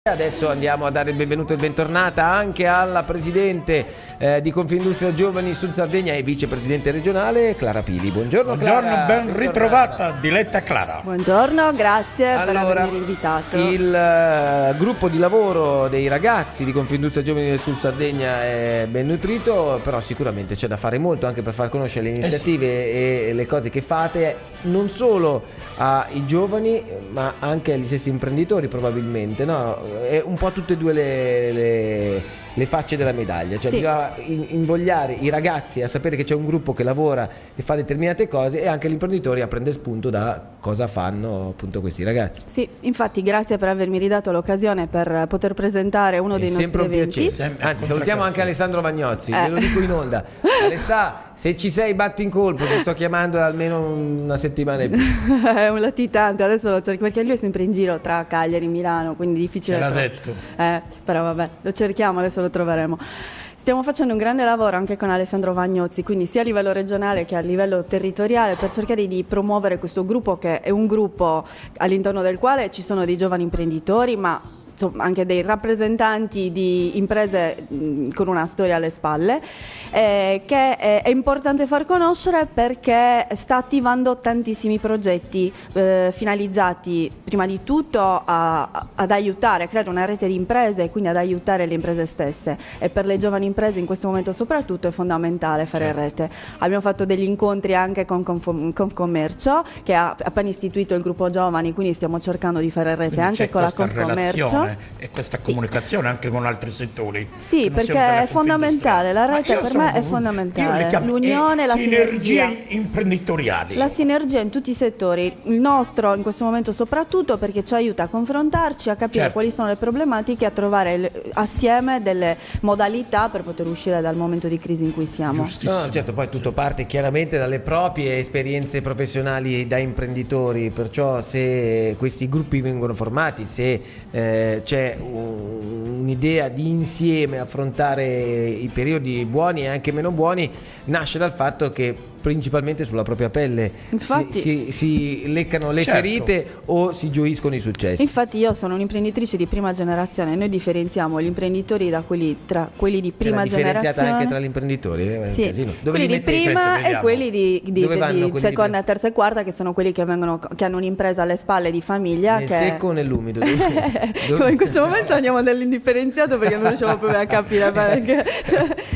Adesso andiamo a dare il benvenuto e il bentornata anche alla presidente di Confindustria Giovani Sud Sardegna e vicepresidente regionale Clara Pili. Buongiorno, Clara. Ben ritrovata, diletta Clara. Buongiorno, grazie per avermi invitato. Il gruppo di lavoro dei ragazzi di Confindustria Giovani del Sud Sardegna è ben nutrito, però sicuramente c'è da fare molto anche per far conoscere le iniziative e le cose che fate non solo ai giovani ma anche agli stessi imprenditori probabilmente, no? È un po' tutte e due le facce della medaglia, cioè bisogna invogliare i ragazzi a sapere che c'è un gruppo che lavora e fa determinate cose e anche gli imprenditori a prendere spunto da cosa fanno appunto questi ragazzi. Sì, infatti grazie per avermi ridato l'occasione per poter presentare uno dei nostri eventi. Sempre un piacere, anzi salutiamo anche Alessandro Vagnozzi, ve lo dico in onda. Alessà, se ci sei batti in colpo, ti sto chiamando da almeno una settimana e più. È un latitante, adesso lo cerco perché lui è sempre in giro tra Cagliari e Milano, quindi difficile. Ce l'ha detto. Però vabbè, lo cerchiamo, adesso lo troveremo. Stiamo facendo un grande lavoro anche con Alessandro Vagnozzi, quindi sia a livello regionale che a livello territoriale, per cercare di promuovere questo gruppo, che è un gruppo all'interno del quale ci sono dei giovani imprenditori, ma anche dei rappresentanti di imprese con una storia alle spalle, che è importante far conoscere perché sta attivando tantissimi progetti finalizzati prima di tutto ad aiutare a creare una rete di imprese e quindi ad aiutare le imprese stesse, e per le giovani imprese in questo momento soprattutto è fondamentale fare rete. Abbiamo fatto degli incontri anche con Confcommercio, che ha appena istituito il gruppo giovani, quindi stiamo cercando di fare rete anche con la Confcommercio. E questa comunicazione anche con altri settori. Sì, perché è fondamentale, la rete per me è fondamentale. L'unione, la sinergia imprenditoriali. La sinergia in tutti i settori, il nostro in questo momento soprattutto perché ci aiuta a confrontarci, a capire quali sono le problematiche, a trovare assieme delle modalità per poter uscire dal momento di crisi in cui siamo. No, certo, poi tutto parte chiaramente dalle proprie esperienze professionali da imprenditori, perciò se questi gruppi vengono formati, se c'è un'idea di insieme affrontare i periodi buoni e anche meno buoni, nasce dal fatto che principalmente sulla propria pelle si leccano le ferite o si gioiscono i successi. Infatti io sono un'imprenditrice di prima generazione, noi differenziamo gli imprenditori da quelli di prima generazione. Anche tra gli imprenditori, è un casino. Dove quelli di prima e quelli di seconda, terza e quarta, che sono quelli che hanno un'impresa alle spalle di famiglia. Nel secco o nell'umido? In questo momento andiamo nell'indifferenziato perché non riusciamo proprio a capire perché.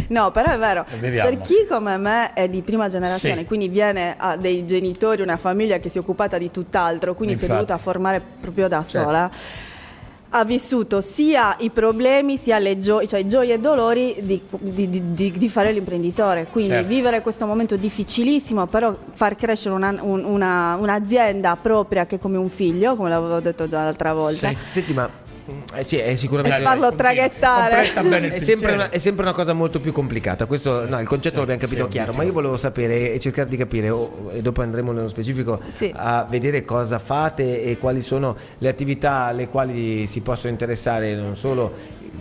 No, però è vero, per chi come me è di prima generazione, quindi viene a dei genitori, una famiglia che si è occupata di tutt'altro, quindi si è dovuta formare proprio da sola, ha vissuto sia i problemi sia le i gioie e dolori di fare l'imprenditore, quindi vivere questo momento difficilissimo, però far crescere un'azienda propria che è come un figlio, come l'avevo detto già l'altra volta. Senti, ma è sicuramente farlo traghettare. È sempre una cosa molto più complicata. Questo il concetto l'abbiamo capito chiaro, ma io volevo sapere e cercare di capire, e dopo andremo nello specifico a vedere cosa fate e quali sono le attività alle quali si possono interessare non solo,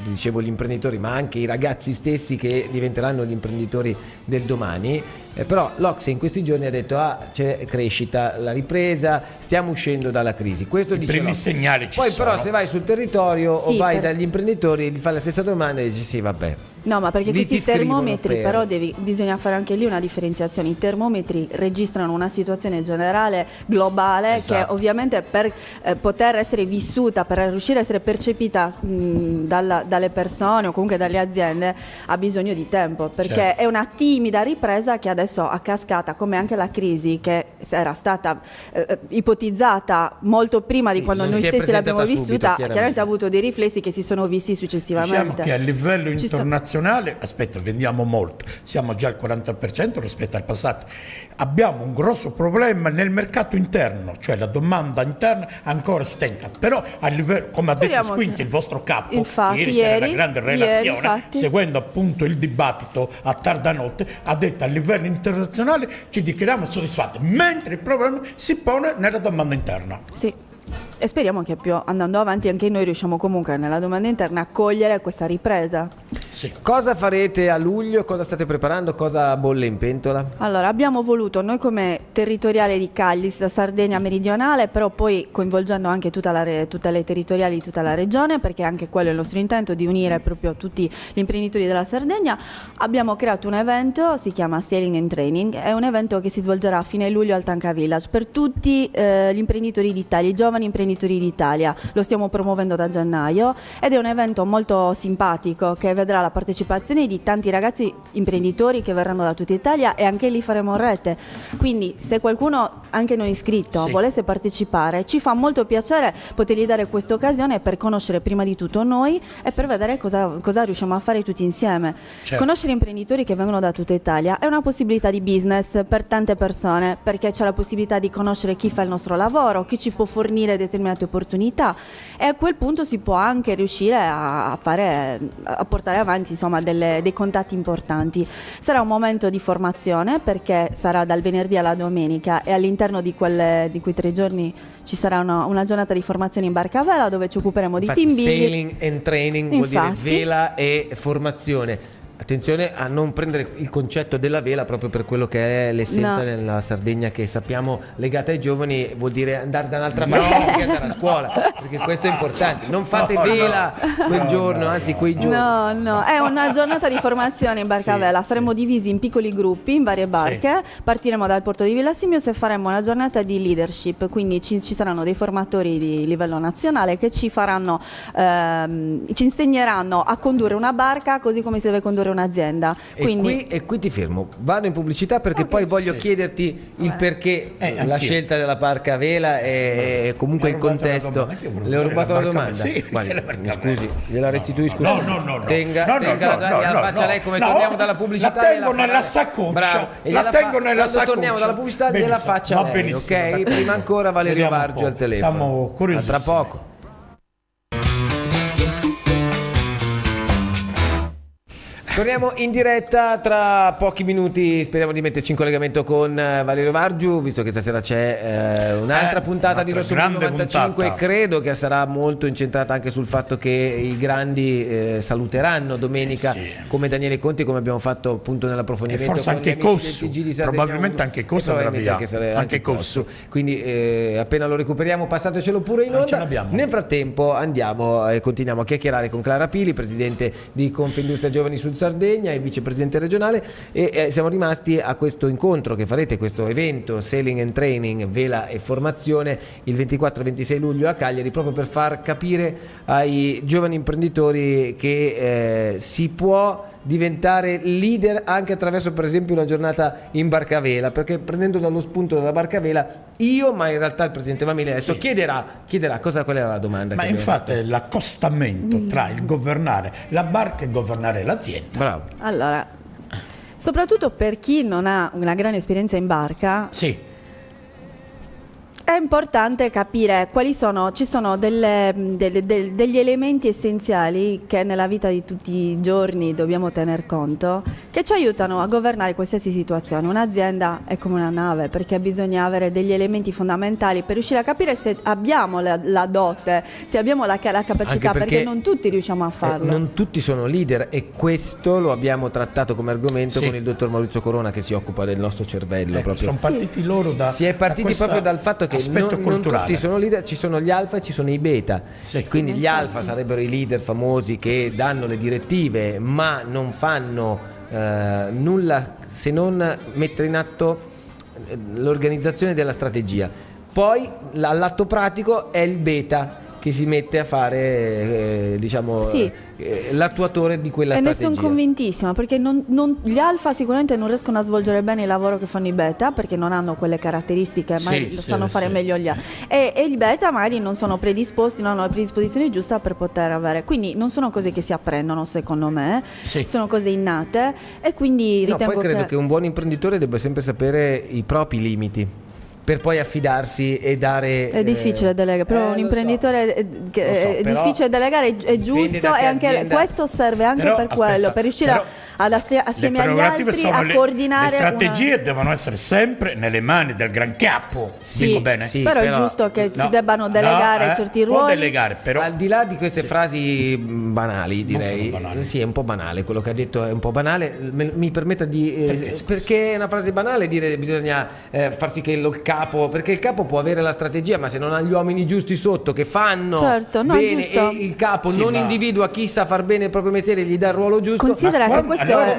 dicevo, gli imprenditori, ma anche i ragazzi stessi che diventeranno gli imprenditori del domani. Però l'Ocse in questi giorni ha detto c'è crescita, la ripresa, stiamo uscendo dalla crisi. Questo dice primi segnali ci poi sono. Però se vai sul territorio o vai dagli imprenditori, gli fai la stessa domanda e dici vabbè. No, ma perché questi termometri però bisogna fare anche lì una differenziazione. I termometri registrano una situazione generale globale che ovviamente per poter essere vissuta, per riuscire a essere percepita dalle persone o comunque dalle aziende, ha bisogno di tempo, perché è una timida ripresa che adesso a cascata, come anche la crisi che era stata ipotizzata molto prima di quando noi stessi l'abbiamo vissuta, chiaramente ha avuto dei riflessi che si sono visti successivamente. Diciamo che a livello internazionale, vendiamo molto, siamo già al 40% rispetto al passato. Abbiamo un grosso problema nel mercato interno, cioè la domanda interna ancora stenta, però a livello, come ha detto Squinzi, il vostro capo, ieri c'era una grande relazione, seguendo appunto il dibattito a tarda notte, ha detto a livello internazionale ci dichiariamo soddisfatti, mentre il problema si pone nella domanda interna. Sì. E speriamo che andando avanti anche noi riusciamo comunque nella domanda interna a cogliere questa ripresa. Sì. Cosa farete a luglio? Cosa state preparando? Cosa bolle in pentola? Allora, abbiamo voluto noi come territoriale di Callis, Sardegna meridionale, però poi coinvolgendo anche tutte le territoriali di tutta la regione, perché anche quello è il nostro intento, di unire proprio tutti gli imprenditori della Sardegna. Abbiamo creato un evento, si chiama Sailing and Training, è un evento che si svolgerà a fine luglio al Tanca Village per tutti gli imprenditori d'Italia, i giovani imprenditori d'Italia. Lo stiamo promuovendo da gennaio ed è un evento molto simpatico che vedrà la partecipazione di tanti ragazzi imprenditori che verranno da tutta Italia e anche lì faremo rete. Quindi se qualcuno anche non iscritto volesse partecipare, ci fa molto piacere potergli dare questa occasione per conoscere prima di tutto noi e per vedere cosa riusciamo a fare tutti insieme. Conoscere imprenditori che vengono da tutta Italia è una possibilità di business per tante persone, perché c'è la possibilità di conoscere chi fa il nostro lavoro, chi ci può fornire determinate opportunità, e a quel punto si può anche riuscire a portare avanti insomma dei contatti importanti. Sarà un momento di formazione perché sarà dal venerdì alla domenica e all'interno di quei 3 giorni ci sarà una giornata di formazione in barca a vela dove ci occuperemo di team building. Sailing and training vuol dire vela e formazione. Attenzione a non prendere il concetto della vela proprio per quello che è l'essenza nella Sardegna, che sappiamo legata ai giovani vuol dire andare da un'altra parte che andare a scuola, perché questo è importante. Non fate vela quel giorno, anzi quei giorni. No, è una giornata di formazione in barca a vela. Saremo divisi in piccoli gruppi, in varie barche. Partiremo dal porto di Villa Simios e faremo una giornata di leadership, quindi ci saranno dei formatori di livello nazionale che ci insegneranno a condurre una barca così come si deve condurre un'azienda. Quindi... E qui ti fermo, vado in pubblicità perché poi voglio chiederti il perché la scelta della barca a vela e comunque il contesto. Le ho rubato la domanda? Sì, scusi, gliela restituisco. No. Tenga la faccia lei come torniamo dalla pubblicità. La tengo nella saccoccia. Bravo. La tengo nella saccoccia. Torniamo dalla pubblicità e gliela faccia lei, ok? Prima ancora Valerio Vargio al telefono. Siamo curiosi. Tra poco. Torniamo in diretta tra pochi minuti, speriamo di metterci in collegamento con Valerio Vargiu, visto che stasera c'è un'altra puntata di Rosso Blu 95 e credo che sarà molto incentrata anche sul fatto che i grandi saluteranno domenica come Daniele Conti, come abbiamo fatto appunto nell'approfondimento forse con anche Cossu, probabilmente anche Cossu andrà via, anche Cossu. Quindi appena lo recuperiamo passatecelo pure in onda. Nel frattempo andiamo e continuiamo a chiacchierare con Clara Pili, presidente di Confindustria Giovani Sud Sardegna e vicepresidente regionale, e siamo rimasti a questo incontro che farete, questo evento Sailing and Training, vela e formazione, il 24-26 luglio a Cagliari, proprio per far capire ai giovani imprenditori che si può diventare leader anche attraverso per esempio una giornata in barcavela, perché prendendo dallo spunto della barcavela ma in realtà il presidente Mameli adesso chiederà qual era la domanda. Ma infatti è l'accostamento tra il governare la barca e governare l'azienda. Bravo. Allora, soprattutto per chi non ha una grande esperienza in barca, è importante capire quali sono, ci sono degli elementi essenziali che nella vita di tutti i giorni dobbiamo tener conto, che ci aiutano a governare qualsiasi situazione. Un'azienda è come una nave, perché bisogna avere degli elementi fondamentali per riuscire a capire se abbiamo la dote, se abbiamo la capacità, perché non tutti riusciamo a farlo. Non tutti sono leader, e questo lo abbiamo trattato come argomento con il dottor Maurizio Corona, che si occupa del nostro cervello. Sono partiti loro si è partiti proprio dal fatto che non tutti sono leader, ci sono gli alfa e ci sono i beta. Quindi gli alfa sarebbero i leader famosi che danno le direttive ma non fanno nulla se non mettere in atto l'organizzazione della strategia. Poi all'atto pratico è il beta che si mette a fare l'attuatore di quella strategia. E ne sono convintissima, perché gli alfa sicuramente non riescono a svolgere bene il lavoro che fanno i beta, perché non hanno quelle caratteristiche, magari lo sanno fare meglio gli altri, e i beta magari non sono predisposti, non hanno la predisposizione giusta per poter avere, quindi non sono cose che si apprendono, secondo me, sono cose innate, e quindi ritengo poi credo che un buon imprenditore debba sempre sapere i propri limiti per poi affidarsi e dare. È difficile delegare, però un imprenditore è difficile delegare, è giusto, e anche questo serve anche per quello, per riuscire assieme agli altri a coordinare. Le strategie devono essere sempre nelle mani del gran capo. Sì, dico bene? sì, però è giusto che si debbano delegare certi ruoli. Delegare, però. Al di là di queste frasi banali, direi, banali. Sì, è un po' banale quello che ha detto, è un po' banale. Mi permetta di perché è una frase banale dire che bisogna far sì che il capo, perché il capo può avere la strategia, ma se non ha gli uomini giusti sotto che fanno bene e il capo non individua chi sa far bene il proprio mestiere, gli dà il ruolo giusto. Considera che questo è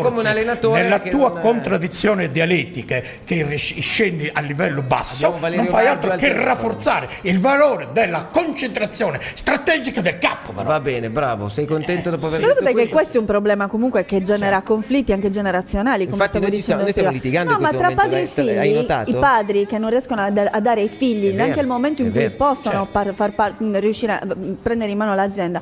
come un allenatore nella tua contraddizione dialettica che scendi a livello basso, non fai altro che rafforzare il valore della concentrazione strategica del capo. Va bene, bravo, sei contento dopo aver detto questo? Che questo è un problema comunque che genera conflitti anche generazionali, come infatti noi stiamo litigando ma tra padri e figli, i padri che non riescono a dare ai figli neanche al momento in cui possono riuscire a prendere in mano l'azienda.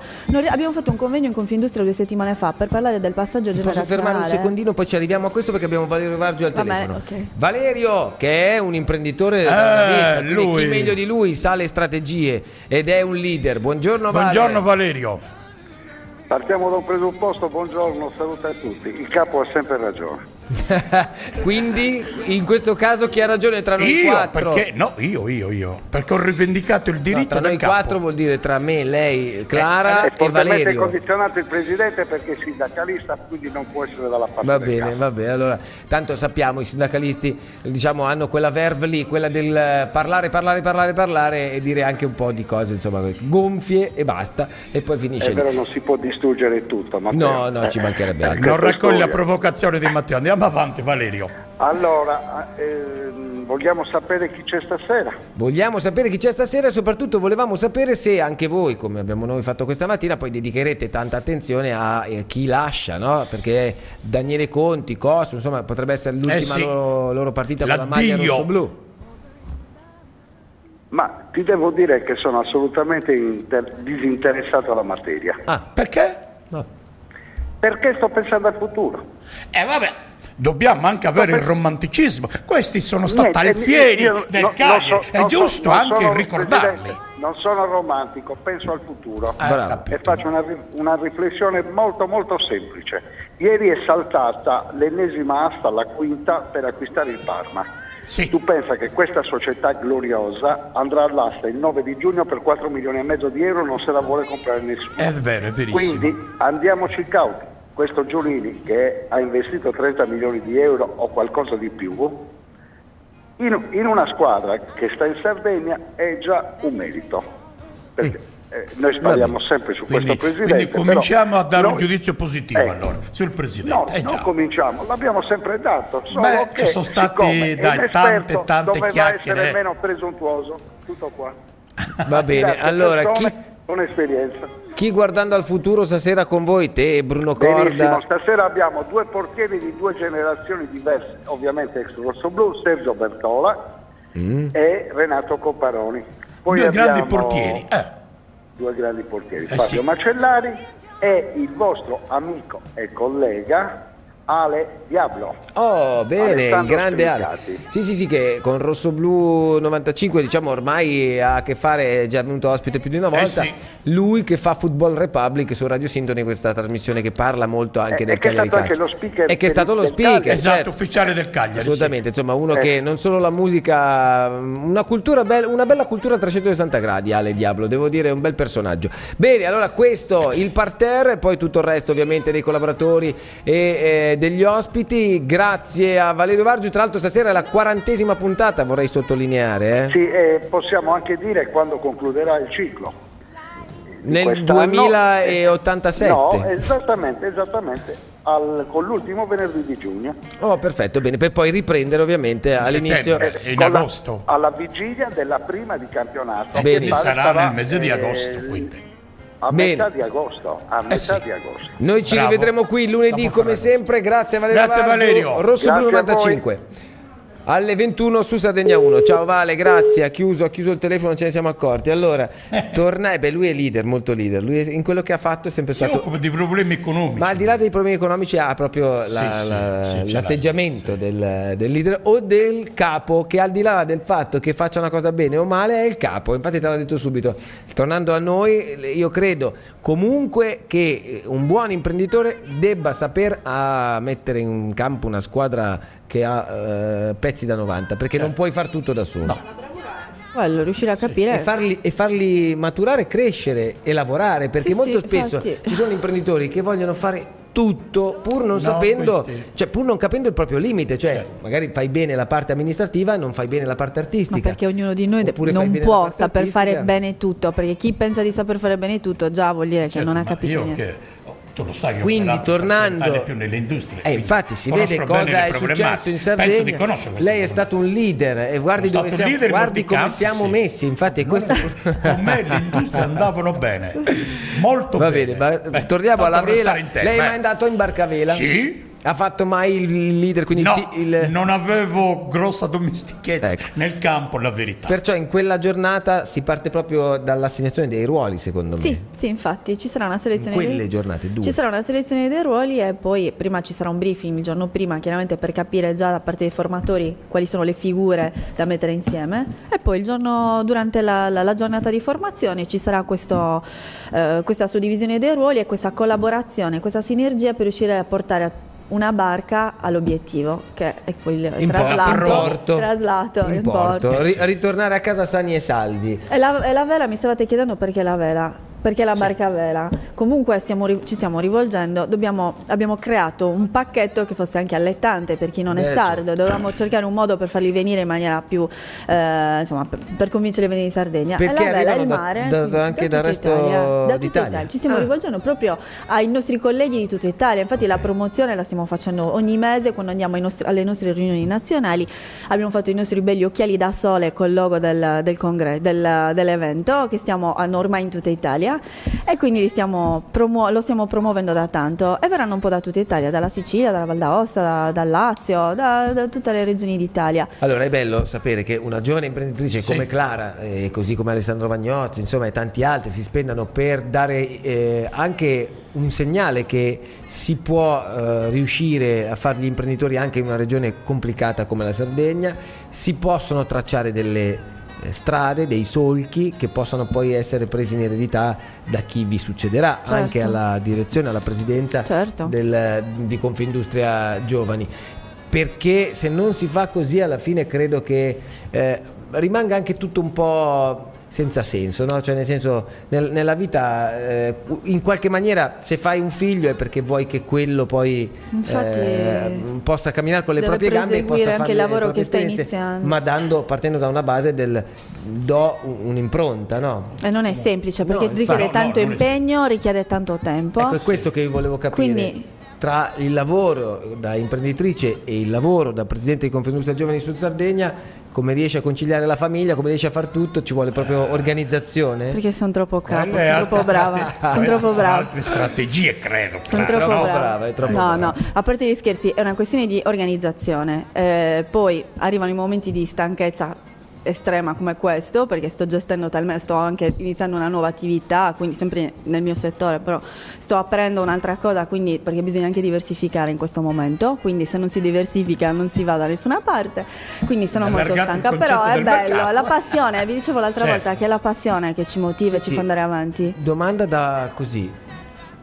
Abbiamo fatto un convegno in Confindustria 2 settimane fa per parlare del passaggio generazionale. Posso fermare un secondino, poi ci arriviamo a questo perché abbiamo Valerio Vargio al telefono. Valerio, che è un imprenditore da vita, chi meglio di lui sa le strategie ed è un leader. Buongiorno Valerio. Partiamo da un presupposto, buongiorno, salute a tutti. Il capo ha sempre ragione. Quindi in questo caso chi ha ragione tra noi quattro? Perché io perché ho rivendicato il diritto tra del noi capo. quattro vuol dire tra me, lei, Clara e Valerio. È condizionato il presidente perché è sindacalista, quindi non può essere dalla parte del capo. Va bene, allora tanto sappiamo i sindacalisti hanno quella verve lì, quella del parlare e dire anche un po' di cose insomma gonfie e basta e poi finisce. È vero, non si può distruggere tutto, Matteo. No, ci mancherebbe altro. Non raccoglie la provocazione di Matteo. Andiamo avanti, Valerio. Allora, vogliamo sapere chi c'è stasera? Vogliamo sapere chi c'è stasera e soprattutto volevamo sapere se anche voi, come abbiamo noi fatto questa mattina, poi dedicherete tanta attenzione a chi lascia, no? Perché Daniele Conti, Cosso, insomma, potrebbe essere l'ultima loro partita con la maglia rosso-blu. Ma ti devo dire che sono assolutamente disinteressato alla materia. Perché? No. Perché sto pensando al futuro. Vabbè, dobbiamo anche avere il romanticismo. Questi sono stati alfieri del Cagliari, è giusto anche ricordarli. Non sono romantico, penso al futuro e faccio una riflessione molto molto semplice. Ieri è saltata l'ennesima asta, la quinta, per acquistare il Parma. Sì. Tu pensa che questa società gloriosa andrà all'asta il 9 di giugno per 4 milioni e mezzo di euro, non se la vuole comprare nessuno. È vero, è verissimo. Quindi andiamoci cauti. Questo Giulini, che ha investito 30 milioni di euro o qualcosa di più, in una squadra che sta in Sardegna è già un merito. Perché noi spariamo sempre su questo presidente. Quindi cominciamo a dare un giudizio positivo allora sul presidente. No, non cominciamo, l'abbiamo sempre dato. Solo che ci sono stati tante doveva chiacchiere. essere meno presuntuoso. Tutto qua. Va bene, allora con esperienza. Chi guardando al futuro stasera con voi, te e Bruno Corda? Benissimo, stasera abbiamo due portieri di due generazioni diverse, ovviamente ex rossoblu, Sergio Bertola e Renato Copparoni. Poi Due grandi portieri. Fabio Macellari e il vostro amico e collega Ale Diablo. Oh, bene, Alessandro il grande Spilicati. Ale. Sì, che con Rossoblu 95 diciamo ormai ha a che fare, è già venuto ospite più di una volta. Lui che fa Football Republic su Radio Sintony, questa trasmissione che parla molto anche del Cagliari Calcio. E che è stato lo speaker. Esatto, ufficiale del Cagliari. Assolutamente, insomma, uno che non solo la musica, una bella cultura a 360 gradi, Ale Diablo, devo dire, è un bel personaggio. Bene, allora questo, il parterre, e poi tutto il resto ovviamente dei collaboratori e degli ospiti. Grazie a Valerio Vargio, tra l'altro stasera è la 40ª puntata, vorrei sottolineare. Sì, possiamo anche dire quando concluderà il ciclo. Nel 2087. No, esattamente, con l'ultimo venerdì di giugno. Oh, perfetto, bene, per poi riprendere ovviamente all'inizio in agosto. Alla vigilia della prima di campionato. Quindi sarà nel mese di agosto, quindi. A metà di agosto. Noi ci rivedremo qui lunedì come sempre. Grazie a Valerio. Grazie Valerio. Rossoblu 95. alle 21 su Sardegna 1. Ciao Vale, grazie. Ha chiuso il telefono, non ce ne siamo accorti. Allora, lui è leader, molto leader. Lui in quello che ha fatto è sempre stato. Si occupa di problemi economici. Ma al di là dei problemi economici ha proprio l'atteggiamento del leader o del capo, che al di là del fatto che faccia una cosa bene o male è il capo. Infatti te l'ho detto subito. Tornando a noi, io credo comunque che un buon imprenditore debba saper mettere in campo una squadra che ha pezzi da 90, perché non puoi far tutto da solo. Quello, riuscire a capire e farli maturare, crescere e lavorare, perché molto spesso infatti. Ci sono imprenditori che vogliono fare tutto pur non sapendo, cioè pur non capendo il proprio limite, cioè magari fai bene la parte amministrativa e non fai bene la parte artistica. Ma perché ognuno di noi non può saper fare bene tutto, perché chi pensa di saper fare bene tutto già vuol dire che non ha capito niente. Tu lo sai, quindi tornando più nelle industrie, infatti si vede cosa è successo in Sardegna. Lei è stato un leader e guardi dove siamo, guardi come siamo messi, infatti è questo. Con me le industrie andavano bene, molto bene. Va bene, ma torniamo alla vela. Lei è mai andato in barcavela? Sì. Ha fatto mai il leader? Quindi non avevo grossa domestichezza nel campo, la verità. Perciò in quella giornata si parte proprio dall'assegnazione dei ruoli, secondo me. Sì, infatti ci sarà una selezione. In quelle giornate, ci sarà una selezione dei ruoli e poi prima ci sarà un briefing il giorno prima, chiaramente per capire già da parte dei formatori quali sono le figure da mettere insieme, e poi il giorno durante la giornata di formazione ci sarà questa suddivisione dei ruoli e questa collaborazione, questa sinergia per riuscire a portare una barca all'obiettivo, che è quel traslato in porto. Ritornare a casa sani e salvi. E la vela, mi stavate chiedendo perché la vela? Perché la barca a vela? Comunque ci stiamo rivolgendo, abbiamo creato un pacchetto che fosse anche allettante per chi non è sardo. Dovevamo cercare un modo per farli venire in maniera più per convincerli a venire in Sardegna. Perché e la vela e il mare anche dal resto d'Italia. Ci stiamo rivolgendo proprio ai nostri colleghi di tutta Italia. Infatti la promozione la stiamo facendo ogni mese quando andiamo alle nostre riunioni nazionali. Abbiamo fatto i nostri belli occhiali da sole col logo dell'evento che stiamo ormai in tutta Italia. E quindi lo stiamo promuovendo da tanto, e verranno un po' da tutta Italia, dalla Sicilia, dalla Val d'Aosta, dal Lazio, da tutte le regioni d'Italia. Allora è bello sapere che una giovane imprenditrice come Clara, così come Alessandro Vagnozzi, insomma, e tanti altri si spendano per dare anche un segnale che si può riuscire a fare gli imprenditori anche in una regione complicata come la Sardegna. Si possono tracciare delle strade, dei solchi che possano poi essere presi in eredità da chi vi succederà, anche alla direzione, alla presidenza di Confindustria Giovani, perché se non si fa così alla fine credo che rimanga anche tutto un po' senza senso, no? Cioè nel senso nella vita in qualche maniera se fai un figlio è perché vuoi che quello poi possa camminare con le proprie gambe e possa fare anche il lavoro che sta iniziando, ma partendo da una base do un'impronta, no? E non è semplice perché richiede tanto impegno, richiede tanto tempo. Ecco, è questo che io volevo capire. Quindi, tra il lavoro da imprenditrice e il lavoro da presidente di Confindustria Giovani Sud Sardegna, come riesci a conciliare la famiglia, come riesci a far tutto? Ci vuole proprio organizzazione? Perché sono troppo capo, sono troppo brava. Sono troppo brava. Altre strategie, credo. Sono troppo brava. È troppo brava. No, a parte gli scherzi, è una questione di organizzazione. Poi arrivano i momenti di stanchezza estrema come questo, perché sto anche iniziando una nuova attività, quindi sempre nel mio settore, però sto aprendo un'altra cosa, quindi perché bisogna anche diversificare in questo momento, quindi se non si diversifica non si va da nessuna parte, quindi sono molto stanca, però è bello, la passione, vi dicevo l'altra volta che è la passione che ci motiva e ci fa andare avanti. Domanda da così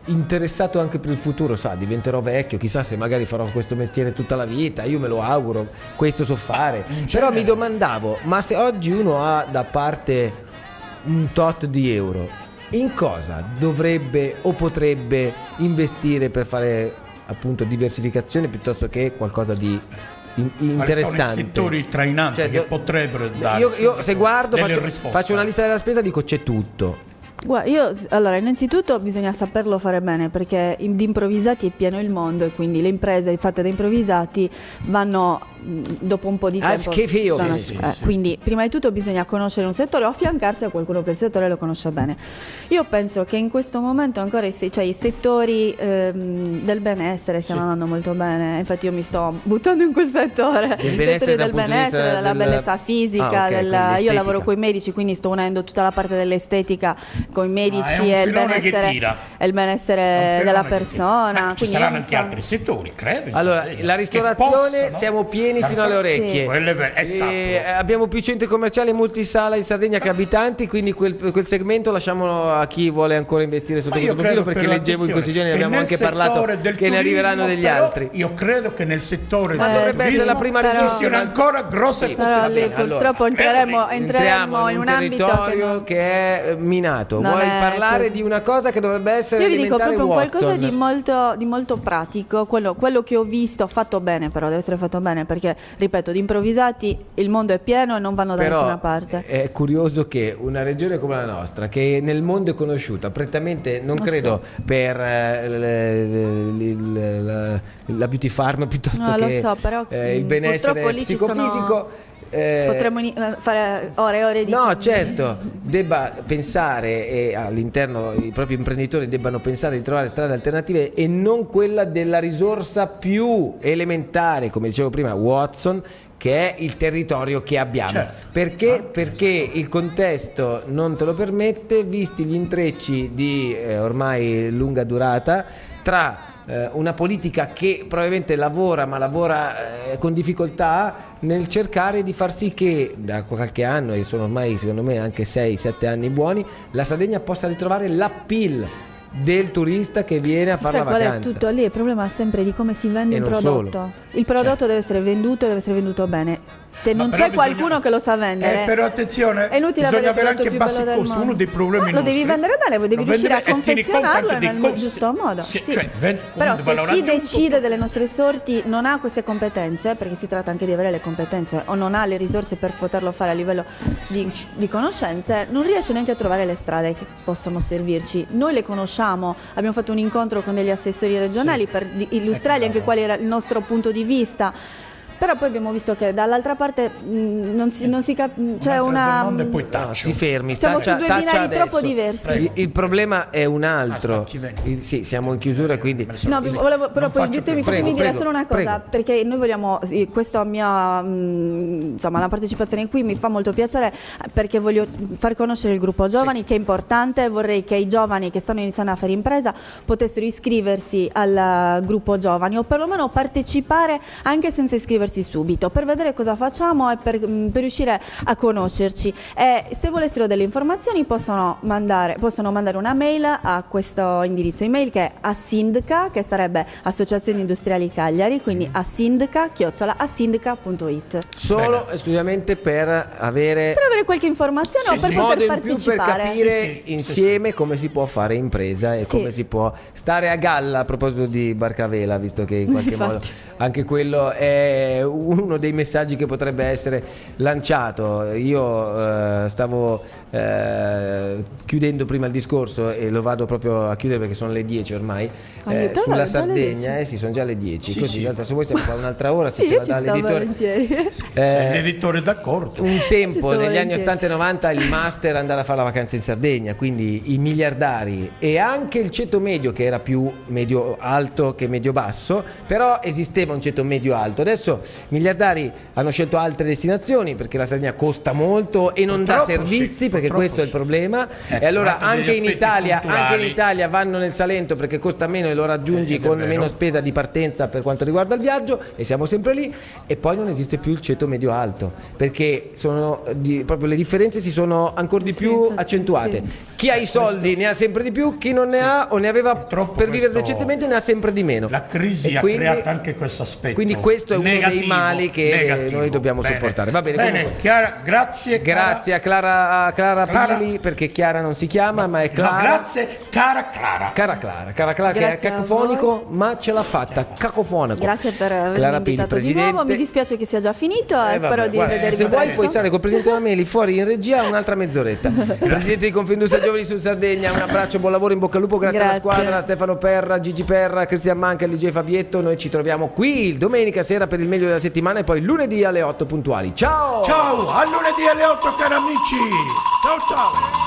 interessato anche per il futuro, diventerò vecchio, chissà se magari farò questo mestiere tutta la vita, io me lo auguro, questo so fare, però mi domandavo, ma se oggi uno ha da parte un tot di euro, in cosa dovrebbe o potrebbe investire per fare appunto diversificazione piuttosto che qualcosa di interessante? Quali sono i settori trainanti che potrebbero dare? Io se guardo faccio una lista della spesa, dico c'è tutto. Guarda, allora, innanzitutto bisogna saperlo fare bene, perché di improvvisati è pieno il mondo, e quindi le imprese fatte da improvvisati vanno dopo un po' di tempo. Quindi prima di tutto bisogna conoscere un settore o affiancarsi a qualcuno che il settore lo conosce bene. Io penso che in questo momento ancora i settori del benessere stiano andando molto bene. Infatti io mi sto buttando in quel settore, il settori del benessere, della bellezza fisica, io lavoro con i medici, quindi sto unendo tutta la parte dell'estetica con i medici e il benessere della persona. Ci saranno anche altri settori, credo. Allora, la ristorazione siamo pieni fino alle orecchie. Abbiamo più centri commerciali e multisala in Sardegna che abitanti, quindi quel segmento lasciamolo a chi vuole ancora investire sotto questo profilo, perché leggevo in questi giorni, abbiamo anche parlato che ne arriveranno degli altri. Io credo che nel settore ma dovrebbe essere la prima risorsa ancora grossa potenziale. Purtroppo entreremo in un ambito che è minato. Vuoi parlare di una cosa che dovrebbe essere io vi dico proprio Watson. Qualcosa di molto pratico, quello che ho visto fatto bene, però deve essere fatto bene, perché ripeto, di improvvisati il mondo è pieno e non vanno da nessuna parte. È curioso che una regione come la nostra, che nel mondo è conosciuta prettamente, non credo per la beauty farm piuttosto che il benessere psicofisico, potremmo fare ore e ore di... No, certo, debba pensare, e all'interno i propri imprenditori debbano pensare di trovare strade alternative e non quella della risorsa più elementare, come dicevo prima, Watson, che è il territorio che abbiamo. Perché il contesto non te lo permette, visti gli intrecci di ormai lunga durata tra una politica che probabilmente lavora con difficoltà nel cercare di far sì che da qualche anno, e sono ormai secondo me anche 6-7 anni buoni, la Sardegna possa ritrovare l'appeal del turista che viene a fare la vacanza. È tutto lì, il problema è sempre di come si vende il prodotto. Il prodotto deve essere venduto bene. Se non c'è qualcuno che lo sa vendere, però attenzione, è inutile bisogna avere anche bassi costi. Uno dei problemi lo devi vendere bene, devi riuscire a confezionarlo nel giusto modo. Però se chi decide delle nostre sorti non ha queste competenze, perché si tratta anche di avere le competenze, o non ha le risorse per poterlo fare a livello di conoscenze, non riesce neanche a trovare le strade che possono servirci. Noi le conosciamo, abbiamo fatto un incontro con degli assessori regionali per illustrargli anche qual era il nostro punto di vista. Però poi abbiamo visto che dall'altra parte non si c'è una... si fermi, siamo su due binari troppo diversi. Il problema è un altro. Sì, siamo in chiusura, quindi... No, però poi fatemi dire solo una cosa, perché noi vogliamo... Questa mia... insomma, la partecipazione qui mi fa molto piacere, perché voglio far conoscere il gruppo giovani, che è importante. Vorrei che i giovani che stanno iniziando a fare impresa potessero iscriversi al gruppo giovani, o perlomeno partecipare anche senza iscriversi subito, per vedere cosa facciamo e per riuscire a conoscerci. E se volessero delle informazioni possono mandare una mail a questo indirizzo email, che è assindca, che sarebbe Associazione Industriali Cagliari, quindi assindca@assindca.it. Solo esclusivamente per avere qualche informazione o per poter partecipare, più per capire insieme come si può fare impresa e come si può stare a galla. A proposito di barcavela, visto che in qualche modo anche quello è uno dei messaggi che potrebbe essere lanciato. Io stavo chiudendo prima il discorso e lo vado proprio a chiudere perché sono le 10 ormai, sulla Sardegna. Sì, sono già le 10, così se vuoi stiamo fare un'altra ora, se ce la dà l'editore. Se l'editore è d'accordo. Un tempo negli anni 80 e 90 il master andare a fare la vacanza in Sardegna, quindi i miliardari e anche il ceto medio, che era più medio alto che medio basso, però esisteva un ceto medio alto. Adesso miliardari hanno scelto altre destinazioni perché la Sardegna costa molto e non dà servizi, perché questo è il problema, e allora anche in Italia vanno nel Salento perché costa meno e lo raggiungi con meno spesa di partenza per quanto riguarda il viaggio, e siamo sempre lì. E poi non esiste più il ceto medio alto, perché proprio le differenze si sono ancora di più accentuate. Chi ha i soldi ne ha sempre di più, chi non ne ha o ne aveva per vivere decentemente ne ha sempre di meno. La crisi ha creato anche questo aspetto. Quindi questo è uno dei mali che noi dobbiamo sopportare. Va bene, Chiara, grazie a Clara Clara Pili, perché Chiara non si chiama, ma è Clara. No, grazie, cara Clara. Cara Clara che è cacofonico, ma ce l'ha fatta, cacofonico. Grazie per avermi Clara Pili, invitato di presidente. nuovo, mi dispiace che sia già finito e spero di rivedervi se vuoi presto. puoi stare col presidente Mameli fuori in regia un'altra mezz'oretta. Presidente di Confindustria Giovani sul Sardegna, un abbraccio, buon lavoro, in bocca al lupo, grazie alla squadra, Stefano Perra, Gigi Perra, Cristian Manca, DJ Fabietto. Noi ci troviamo qui domenica sera per il meglio della settimana e poi lunedì alle 8 puntuali. Ciao! Ciao, a lunedì alle 8 cari amici. Ciao ciao.